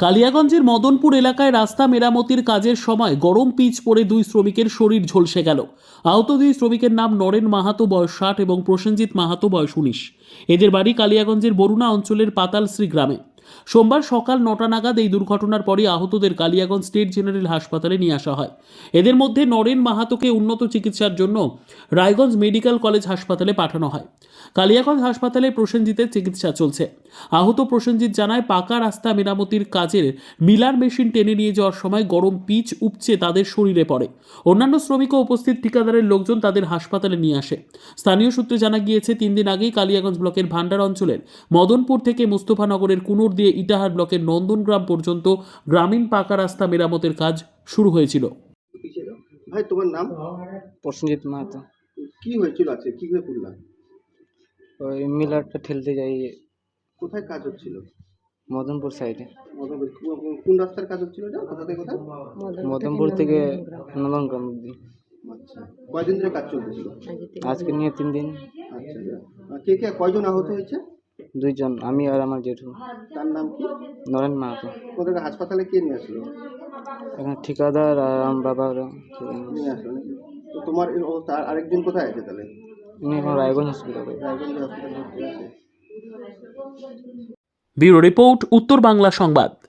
কালিয়াগঞ্জের মদনপুর এলাকায় রাস্তা মেরামতির কাজের সময় গরম পিচ পড়ে দুই শ্রমিকের শরীর ঝলসে গেল। আহত দুই শ্রমিকের নাম নরেন মাহাতো বয়স 60 এবং প্রসেনজিৎ মাহাতো বয়স 19। এদের বাড়ি কালিয়াগঞ্জের বরুণা অঞ্চলের পাতালশ্রী গ্রামে। সোমবার সকাল 9টা নাগাদ এই দুর্ঘটনার পরই আহতদের কালিয়াগঞ্জ স্টেট জেনারেল হাসপাতালে নিয়ে আসা হয়। এদের মধ্যে নরেন মাহাতোকে উন্নত চিকিৎসার জন্য রায়গঞ্জ মেডিকেল কলেজ হাসপাতালে পাঠানো হয়। কালিয়াগঞ্জ হাসপাতালে প্রসেনজিতের চিকিৎসা চলছে। আহত প্রসেনজিৎ জানায়, পাকা রাস্তা মেরামতির কাজের মিলার মেশিন টেনে নিয়ে যাওয়ার সময় গরম পিচ উপচে তাদের শরীরে পড়ে। অন্যান্য শ্রমিক ও উপস্থিত ঠিকাদারের লোকজন তাদের হাসপাতালে নিয়ে আসে। স্থানীয় সূত্রে জানা গিয়েছে, 3 দিন আগেই কালিয়াগঞ্জ ব্লকের ভান্ডার অঞ্চলের মদনপুর থেকে মুস্তফানগরের কুনুর দিয়ে ইটাহার ব্লকের নন্দনগ্রাম পর্যন্ত গ্রামীণ পাকা রাস্তা মেরামতের কাজ শুরু হয়েছিল। ভাই, তোমার নাম? প্রসেনজিৎ মাহাতো। কি হয়েছিল আজকে, কিভাবে পড়লা? ওই মিলারটা ঠেলতে যাই, কোথায় কাজ হচ্ছিল? মদনপুর সাইডে। মদনপুর কোন রাস্তার কাজ হচ্ছিল এটা? কোথা থেকে কোথায়? মদনপুর থেকে নন্দনগ্রাম অব্দি। আচ্ছা, কয়দিন ধরে কাজ চলতেছিল? আজকে নিয়ে 3 দিন। আচ্ছা, কে কে কয়জন আহত হয়েছে? 2 জন, আমি আর আমার জেঠু। তার নাম কি? নরেন মাহাতো। কোথায় হাসপাতালে কে নিয়ে আসলো? এখানে ঠিকাদার আর আমার বাবা নিয়ে আসলো নাকি? তো তোমার এই অবস্থা, আরেকজন কোথায় আছে তাহলে? উনি এখন রায়গঞ্জ হসপিটালে। রায়গঞ্জ হসপিটালে ভর্তি আছে। ব্যুরো রিপোর্ট, উত্তর বাংলা সংবাদ।